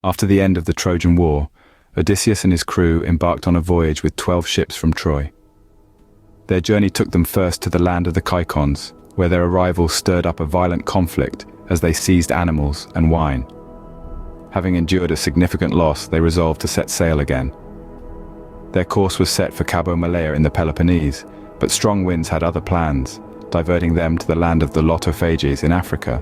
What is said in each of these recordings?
After the end of the Trojan War, Odysseus and his crew embarked on a voyage with 12 ships from Troy. Their journey took them first to the land of the Caicons, where their arrival stirred up a violent conflict as they seized animals and wine. Having endured a significant loss, they resolved to set sail again. Their course was set for Cabo Malea in the Peloponnese, but strong winds had other plans, diverting them to the land of the Lotophages in Africa.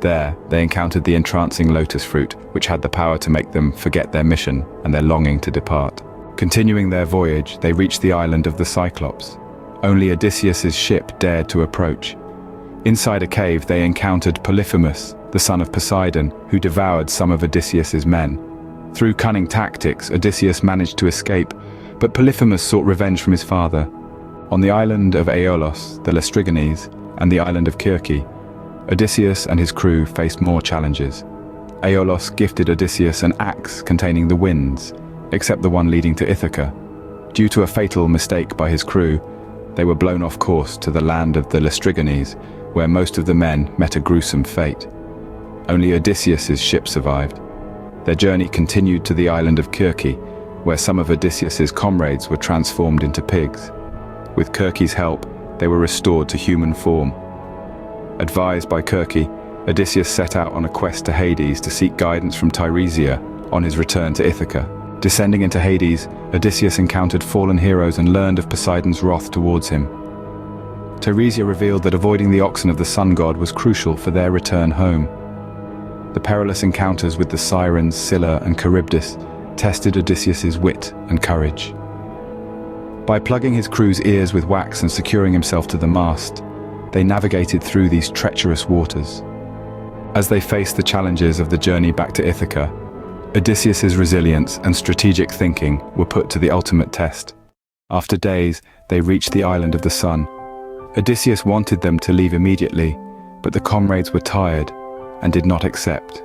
There, they encountered the entrancing lotus fruit, which had the power to make them forget their mission and their longing to depart. Continuing their voyage, they reached the island of the Cyclops. Only Odysseus's ship dared to approach. Inside a cave, they encountered Polyphemus, the son of Poseidon, who devoured some of Odysseus's men. Through cunning tactics, Odysseus managed to escape, but Polyphemus sought revenge from his father. On the island of Aeolos, the Laestrygons, and the island of Kirke, Odysseus and his crew faced more challenges. Aeolos gifted Odysseus an axe containing the winds, except the one leading to Ithaca. Due to a fatal mistake by his crew, they were blown off course to the land of the Laestrygons, where most of the men met a gruesome fate. Only Odysseus's ship survived. Their journey continued to the island of Kirke, where some of Odysseus's comrades were transformed into pigs. With Kirke's help, they were restored to human form. Advised by Kirke, Odysseus set out on a quest to Hades to seek guidance from Tiresias on his return to Ithaca. Descending into Hades, Odysseus encountered fallen heroes and learned of Poseidon's wrath towards him. Tiresias revealed that avoiding the oxen of the sun god was crucial for their return home. The perilous encounters with the sirens Scylla and Charybdis tested Odysseus's wit and courage. By plugging his crew's ears with wax and securing himself to the mast, they navigated through these treacherous waters. As they faced the challenges of the journey back to Ithaca, Odysseus's resilience and strategic thinking were put to the ultimate test. After days, they reached the island of the sun. Odysseus wanted them to leave immediately, but the comrades were tired and did not accept.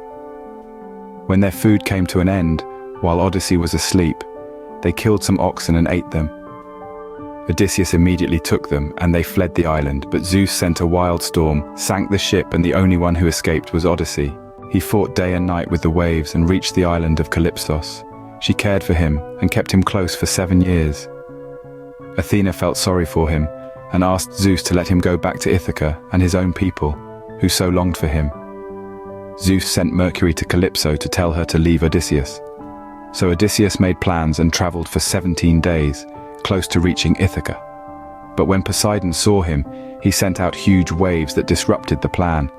When their food came to an end, while Odyssey was asleep, they killed some oxen and ate them. Odysseus immediately took them, and they fled the island, but Zeus sent a wild storm, sank the ship, and the only one who escaped was Odyssey. He fought day and night with the waves and reached the island of Calypsos. She cared for him and kept him close for 7 years. Athena felt sorry for him and asked Zeus to let him go back to Ithaca and his own people, who so longed for him. Zeus sent Mercury to Calypso to tell her to leave Odysseus. So Odysseus made plans and traveled for 17 days, close to reaching Ithaca. But when Poseidon saw him, he sent out huge waves that disrupted the plan.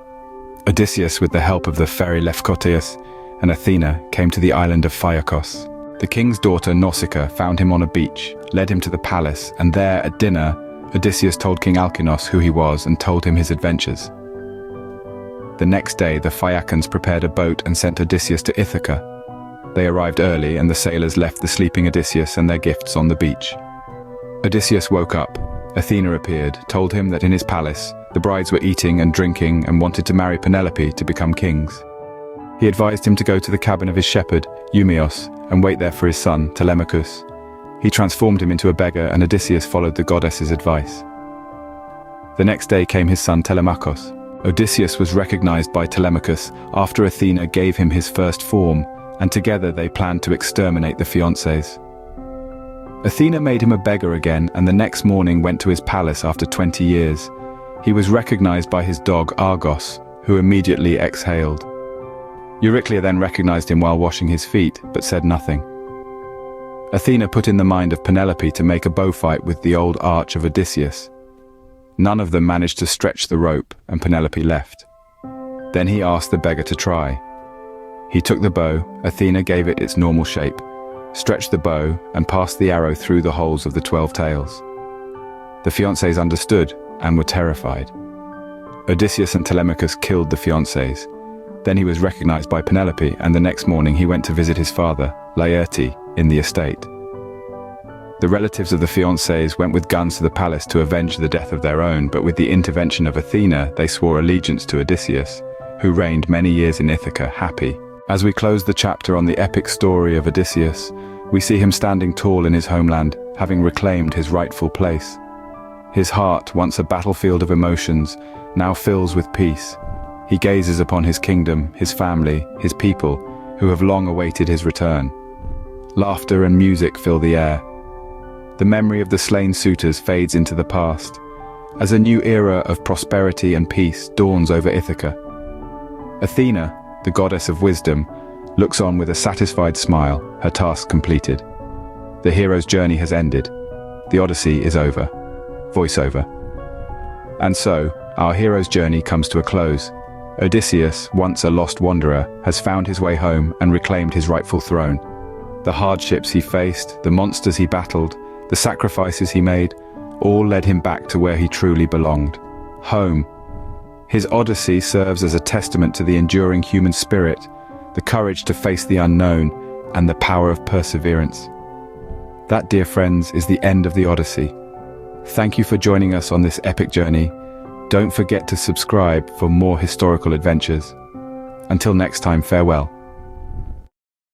Odysseus, with the help of the fairy Leucotheus and Athena, came to the island of Phaikos. The king's daughter Nausicaa found him on a beach, led him to the palace, and there at dinner, Odysseus told King Alkinoos who he was and told him his adventures. The next day, the Phaeacians prepared a boat and sent Odysseus to Ithaca. They arrived early, and the sailors left the sleeping Odysseus and their gifts on the beach. Odysseus woke up. Athena appeared, told him that in his palace, the brides were eating and drinking and wanted to marry Penelope to become kings. He advised him to go to the cabin of his shepherd, Eumeos, and wait there for his son, Telemachus. He transformed him into a beggar, and Odysseus followed the goddess's advice. The next day came his son Telemachus. Odysseus was recognized by Telemachus after Athena gave him his first form, and together they planned to exterminate the fiancés. Athena made him a beggar again, and the next morning went to his palace after 20 years. He was recognized by his dog Argos, who immediately exhaled. Euryclea then recognized him while washing his feet, but said nothing. Athena put in the mind of Penelope to make a bow fight with the old arch of Odysseus. None of them managed to stretch the rope, and Penelope left. Then he asked the beggar to try. He took the bow, Athena gave it its normal shape, stretched the bow, and passed the arrow through the holes of the 12 tails. The fiancés understood and were terrified. Odysseus and Telemachus killed the fiancés. Then he was recognized by Penelope, and the next morning he went to visit his father, Laertes, in the estate. The relatives of the fiancés went with guns to the palace to avenge the death of their own, but with the intervention of Athena, they swore allegiance to Odysseus, who reigned many years in Ithaca, happy. As we close the chapter on the epic story of Odysseus, we see him standing tall in his homeland, having reclaimed his rightful place. His heart, once a battlefield of emotions, now fills with peace. He gazes upon his kingdom, his family, his people, who have long awaited his return. Laughter and music fill the air. The memory of the slain suitors fades into the past, as a new era of prosperity and peace dawns over Ithaca. Athena, the goddess of wisdom, looks on with a satisfied smile, her task completed. The hero's journey has ended. The Odyssey is over. Voiceover. And so, our hero's journey comes to a close. Odysseus, once a lost wanderer, has found his way home and reclaimed his rightful throne. The hardships he faced, the monsters he battled, the sacrifices he made, all led him back to where he truly belonged. Home. His Odyssey serves as a testament to the enduring human spirit, the courage to face the unknown, and the power of perseverance. That, dear friends, is the end of the Odyssey. Thank you for joining us on this epic journey. Don't forget to subscribe for more historical adventures. Until next time, farewell.